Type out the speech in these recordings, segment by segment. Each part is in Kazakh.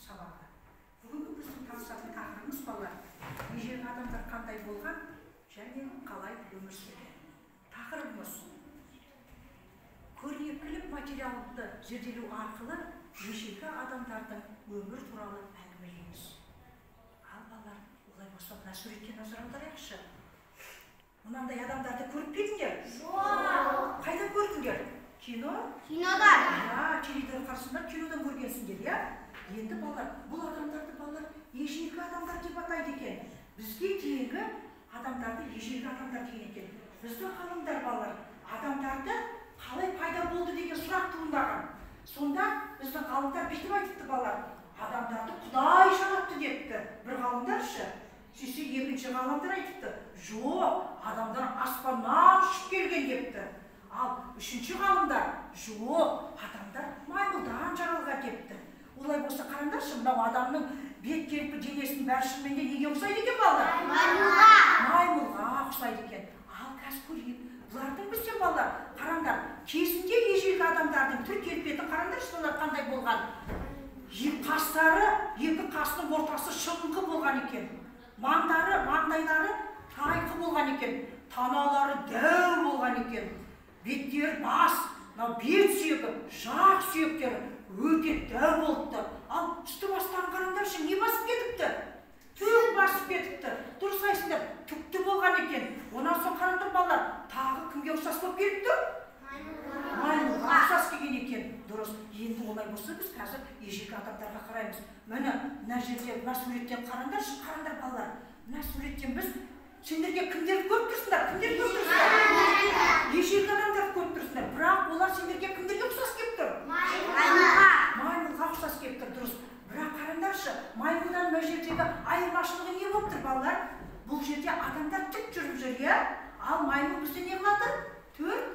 сабақта. Бүгінгі біздің танысатын тақырыбымыз балалар. Ежелгі адамдар қандай болған және қалай өмір сүрген. Тақырыбымыз көрнекілік материалды зерделеу арқылы ежелгі адамдардың өмір туралы әңгімелейміз. Ал балалар, олай болса мына суретке назар аударайықшы. Мынандай адамдарды көріп пе едіңдер? Жоқ. Қайда көрдіңдер? Кино? Кинодан. Теледидар қарсысында кинодан көргенсіңдер, иә? Енді балалар, бұл адамдарды балалар ежелгі адамдар деп атайды екен. Бізге дейінгі адамдарды ежелгі адамдар деген екен. Біздің ғалымдар балалар, адамдарды қалай пайда болды деген сұрақ туындаған. Сонда біздің ғалымдар бүйтіп айтыпты балалар, адамдарды Құдай жаратты депті. Бір ғалымдаршы, сөйтсе екінші ғалымдар айтыпты, жоқ, адамдар аспаннан ұшып келген депті. Ал үшінші ғалымдар, жоқ, адамдар маймылдан жаралған депті. Олай болса қараңдаршы, мынау адамның бет келіпі денесінің бәрі шынымен неге ұқсайды екен балалар? Маймылға. Маймылға ұқсайды екен. Ал қазір көрейік, бұлардың бізден балалар, қараңдар, кезінде ежелгі адамдардың түр келбетін қараңдаршы, олар қандай болған? Қастары, екі қасының ортасы шыңқы болған екен. Маңдайлары тайқы болған екен. Таналары дәу болған екен. Беттері бас, бет сүйегі, жақ сүйектері өте дәу болыпты. Ал үсті бастарын қараңдаршы, не басып кетіпті? Түк басып кетіпті. Дұрыс айтсыңдар, түкті болған екен. Онан соң қараңдар балалар, тағы кімге ұқсас болып келіпті? Маймылға ұқсас келген екен. Дұрыс. Енді олай болса біз қазір ежелгі адамдарға қараймыз. Мына жерде, мына суреттен қараңдаршы, қараңдар балалар. Мына суреттен біз сендерге кімдерді көріп тұрсыңдар? Кімдерді көріп тұрсыңдар? Ежелгі адамдарды көріп тұрсыңдар. Бірақ олар сендерге кімдерге ұқсас келіп тұр? Маймылға ұқсас келіп тұр, дұрыс. Бірақ қараңдаршы, маймылдан мына жердегі айырмашылығы не болып тұр балалар? Бұл жерде адамдар тік жүріп жүр, иә? Ал маймыл бізде не қылады? Төрт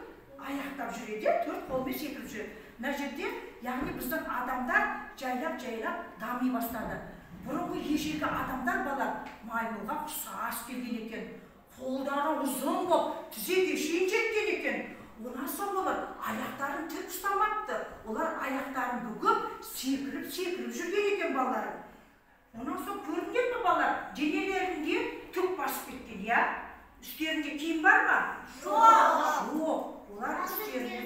аяқтап жүреді, төрт қолмен секіріп жүреді. Мына жерде, яғни біздің адамдар жайлап дами бастады. Бұрынғы ежелгі адамдар балалар маймылға ұқсас келген екен. Қолдары ұзын болып, тізеге шейін жеткен екен. Онан соң олар аяқтарын тік ұстамапты. Олар аяқтарын бүгіп, секіріп жүрген екен балалар. Онан соң көрдіңдер ме балалар? Денелерінде түк басып кеткен, иә? Үстерінде киім бар ма? Жоқ. Олар үстерінде,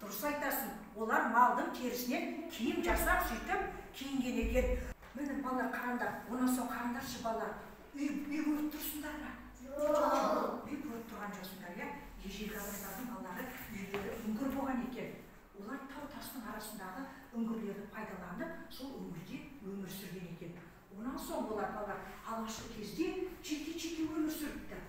дұрыс айтасың, олар малдың терісінен киім жасап сөйтіп киінген екен. Міне балалар қараңдар, онан соң қараңдаршы балалар, үй көріп тұрсыңдар ма? Жоқ. Үй көріп тұрған жоқсыңдар, иә? Ежелгі адамдардың балалары үйлері үңгір болған екен. Олар тау-тастың арасындағы үңгірлерді пайдаланып, сол үңгірде өмір сүрген екен. Онан соң олар балалар алғашқы кезде жеке-жеке өмір сүріпті.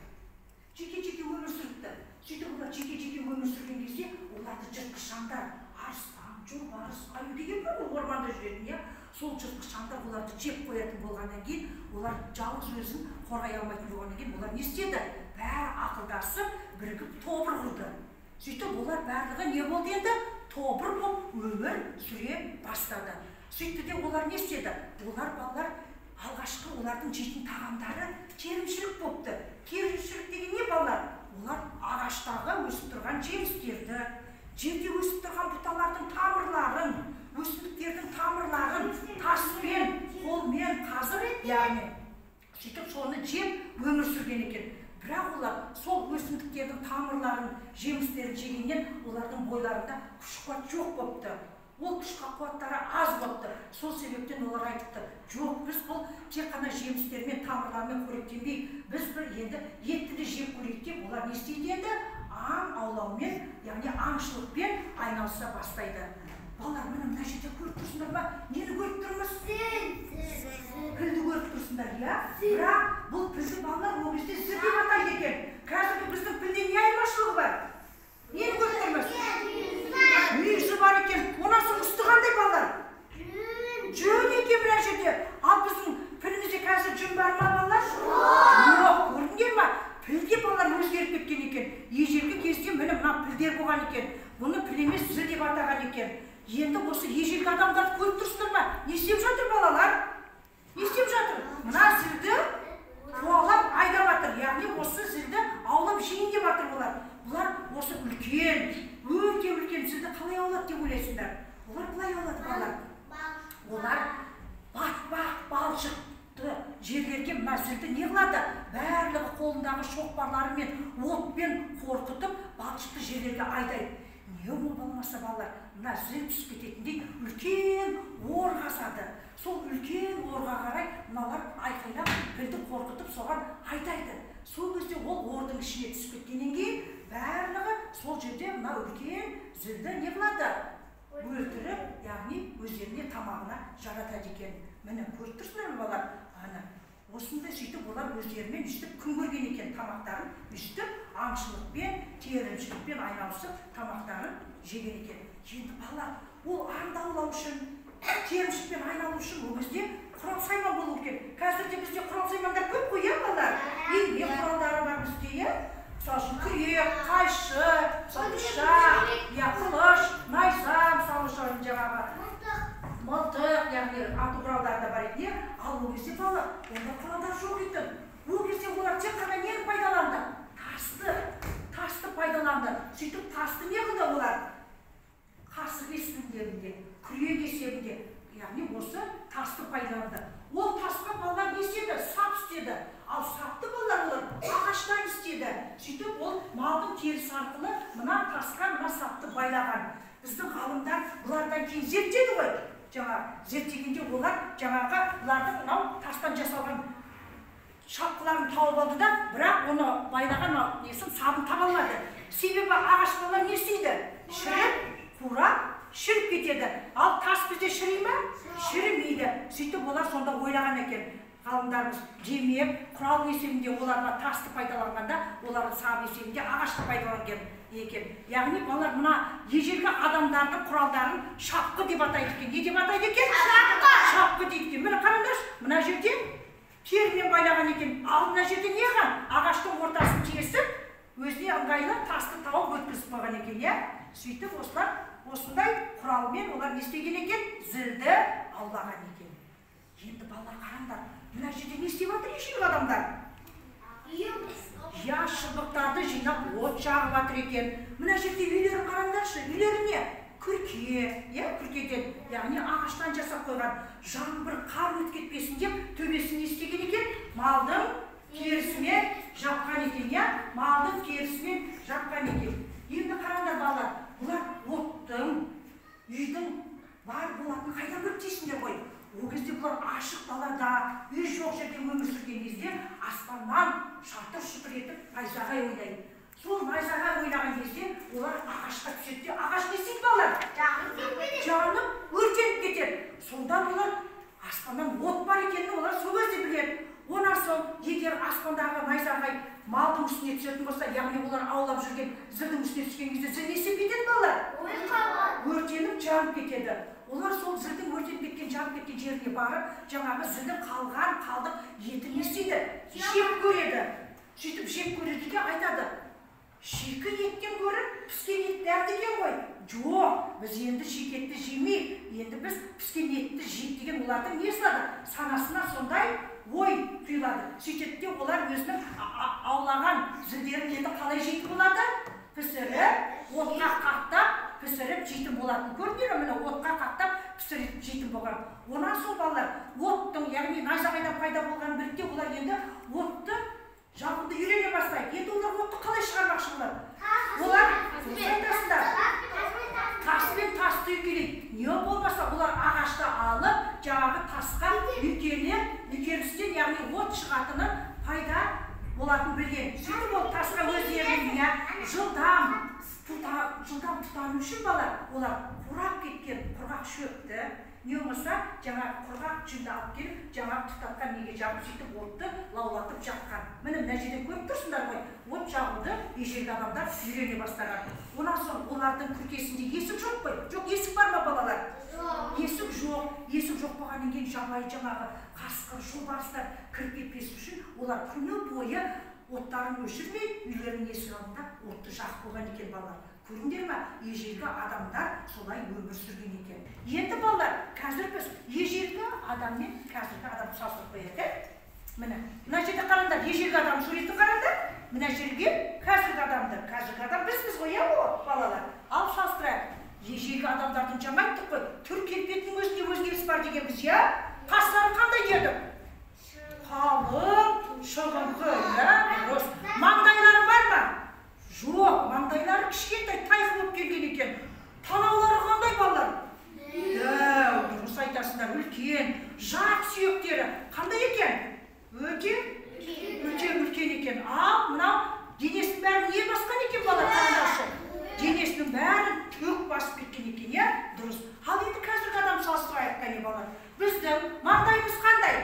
Сөйтіп олар жеке-жеке өмір сүрген кезде оларды жыртқыш жандар, арыстан, жолбарыс, аю деген бар ғой орманда жүретін, иә? Сол жыртқыш жандар оларды жеп қоятын болғаннан кейін, олар жалғыз өзін қорғай алмайтын болғаннан кейін, олар не істеді? Бәрі ақылдасып, бірігіп тобыр құрды. Сөйтіп олар барлығы не болды енді? Тобыр болып өмір сүре бастады. Сөйтті де олар не істеді? Олар балалар алғашқы олардың жейтін тағамдары терімшілік болыпты. Терімшілік деген не балалар? Олар ағаштағы өсіп тұрған жемістерді, жерде өсіп тұрған бұталардың тамырларын, өсімдіктердің тамырларын таспен, қолмен қазып, яғни сөйтіп соны жеп өмір сүрген екен. Бірақ олар сол өсімдіктердің тамырларын, жемістерін жегеннен олардың бойларында күш-қуат жоқ болыпты. Ол күш-қуаттары аз болыпты. Сол себептен олар айтыпты, жоқ, біз бұл тек қана жемістермен, тамырлармен қоректенбей, біз бір енді етті де жеп көрейік деп, олар не істейді енді? Аң аулаумен, яғни аңшылықпен айналыса бастайды. Балалар, мына жерде көріп тұрсыңдар ма? Нені көріп тұрмыз? Пілді көріп тұрсыңдар, иә? Бірақ бұл пілді балалар ол кезде зір деп атайды екен. Қазіргі біздің пілден не айырмашылығы бар? Нені көріп тұрмыз? Мүйізі бар екен. Онан соң үсті қандай балалар? Жүн екен мына жерде. Ал біздің пілімізде қазір жүн бар ма балалар? Жоқ, көрдіңдер ма? Пілде балалар өзгеріп кеткен екен. Ежелгі кезде міне мына пілдер болған екен. Бұны піл емес зір деп атаған екен. Енді осы ежелгі адамдарды көріп тұрсыңдар ма? Не істеп жатыр балалар? Не істеп жатыр? Мына зілді қуалап айдап жатыр. Яғни осы зілді аулап жейін деп жатыр бұлар. Бұлар осы үлкен, өте үлкен зілді қалай аулады деп ойлайсыңдар? Олар былай аулады балалар. Олар шапаларымен отпен қорқытып балшықты жерлерге айдайды. Не болмаса балалар, мына зіл түсіп кететіндей үлкен ор қазады. Сол үлкен орға қарай мыналар айқайлап пілді қорқытып соған айдайды. Сол кезде ол ордың ішіне түсіп кеткеннен кейін барлығы сол жерде мына үлкен зілді не қылады? Өлтіріп, яғни өздеріне тамағына жаратады екен. Міне көріп тұрсыңдар ма балалар? Ана осындай сөйтіп олар өздерімен үстіп күн көрген екен, тамақтарын үстіп аңшылықпен, терімшілікпен айналысып тамақтарын жеген екен. Енді балалар, ол аңды аулау үшін, терімшілікпен айналу үшін ол кезде құрал-сайман болу екен. Қазірде бізде құрал-саймандар көп қой, иә балалар? Еңбек құралдары бар бізде, иә? Мысалы үшін күрек, қайшы, пышақ, қылыш, найза, мысалы үшін жаңағы мылтық, яғни ату құралдары да бар еді. Ал ол кезде балалар, онда құралдар жоқ екен. Ол кезде олар тек қана нені пайдаланды? Тасты пайдаланды. Сөйтіп тасты не қылды олар? Қасық есебінде, күрек есебінде, яғни осы тасты пайдаланды. Ол тасқа балалар не істеді? Сап істеді. Ал сапты балалар олар ағаштан істеді. Сөйтіп ол малдың терісі арқылы мына тасқа мына сапты байлаған. Біздің ғалымдар бұлардан кейін зерттеді ғой. Зерттегенде олар жаңағы бұлардың мынау тастан жасалған шапқыларын тауып алды да, бірақ оны байлаған несін сабын таба алмады. Себебі ағаш балалар не істейді? Шіріп, қурап, шіріп кетеді. Ал тас бізде шірей ме? Шірімейді. Сөйтіп олар сонда ойлаған екен. Ғалымдарымыз демеп, құрал есебінде оларға тасты пайдаланғанда, олардың сабы есебінде ағашты пайдаланған екен. Яғни балалар мына ежелгі адамдардың құралдарын шапқы деп атайды екен. Не деп атайды екен? Шапқы дейді екен. Міне қараңдаршы, мына жерде терімен байлаған екен. Ал мына жерде не қылған? Ағаштың ортасын тесіп, өзіне ыңғайлы тасты тауып өткізіп қойған екен, иә? Сөйтіп осылар осындай құралмен олар не істеген екен? Зілді аулаған екен. Енді балалар қараңдар, мына жерде не істеп жатыр ежелгі адамдар? Шыбықтарды жинап от жағып жатыр екен. Мына жерде үйлерін қараңдаршы, үйлері не? Күрке, күркеден, яғни ағаштан жасап қойған. Жаңбыр, қар өтіп кетпесін деп төбесін не істеген екен? Малдың терісімен жапқан екен, малдың терісімен жапқан екен. Енді қараңдар балалар, бұлар оттың, үйдің бар болатын қайдан көріп дейсіңдер ғой? Ол кезде бұлар ашық далада, үй жоқ жерде өмір сүрген кезде аспаннан шатыр-шұтыр етіп найзағай ойнайды. Сол найзағай ойнаған кезде олар ағашқа түседі. Ағаш не істейді балалар? Жанып, өртеніп кетеді. Сонда олар аспаннан от бар екенін олар сол кезде біледі. Онан соң, егер аспандағы найзағай малдың үстіне түсетін болса, яғни олар аулап жүрген зілдің үстіне түскен кезде зіл не істеп кетеді балалар? Өртеніп, жанып кетеді. Олар сол зілдің өртеніп кеткен, жанып кеткен жеріне барып, жаңағы зілдің қалдық етін не істейді? Жеп көреді. Сөйтіп жеп көреді де айтады. Шикі еттен гөрі піскен ет дәмді екен ғой. Жоқ, біз енді шикі етті жемейік. Енді біз піскен етті жейік деген олардың не сылады? Санасына сондай ой құйылады. Сөйтеді де олар өзінің аулаған зілдерін енді қалай жейтін болады? Пісіріп, отқа қақтап, пісіріп жейтін болатын. Көрдіңдер ме? Отқа қақтап, пісіріп жейтін болған. Онан соң балалар, оттың, яғни найзағайдан пайда болған бірде олар енді отты жағуды үйрене бастайды. Енді олар отты қалай шығармақшы олар? Олар таспен тасты үйкелейді. Не болмаса олар ағашты алып, жаңағы тасқа үйкелістен, яғни от шығатынын пайда болатын білген. Сөйтіп ол тасқа өздерінің жылдам тұтану үшін олар құрап кеткен құрғақ шөпті, не болмаса жаңағы құрғақ жүнді алып келіп, жаңағы тұтатқан неге жағып сөйтіп отты лаулатып жаққан. Міне мына жерден көріп тұрсыңдар ғой, от жағуды ежелгі адамдар үйрене бастаған. Онан соң олардың күркесінде есік жоқ қой? Жоқ, есік бар ма балалар? Есік жоқ. Есік жоқ болғаннан кейін жабайы жаңағы қасқыр, жолбарыстар кіріп кетпес үшін олар күні бойы оттарын өшірмей, үйлерінің есік алдында отты жағып қойған екен балалар. Көріңдер ме? Ежелгі адамдар солай өмір сүрген екен. Енді балалар, қазір біз ежелгі адам мен қазіргі адам салыстырып қояйық. Міне, мына жерде қараңдар, ежелгі адам суретін қараңдар. Мына жерге қазіргі адамдар. Қазіргі адам бізбіз ғой, балалар. Ал салыстырайық. Ежелгі адамдардың жаңа айттық қой, түр келбетінің өзінде өзгеріс бар дегенбіз, қастары қандай дедік? Қалың, шығыңқы, маңдайлары қандайлары кішкентай тайқы болып келген екен. Танаулары қандай балалар? Дұрыс айтасыңдар, үлкен, жақ сүйектері қандай екен? Өте үлкен екен. Ал мынау денесінің бәрін не басқан екен балалар, қараңдаршы? Денесінің бәрін төк басып кеткен екен, иә? Дұрыс. Ал енді қазіргі адам салыстырайық, қане балалар. Біздің маңдайымыз қандай?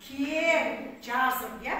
Кең, жазық, иә?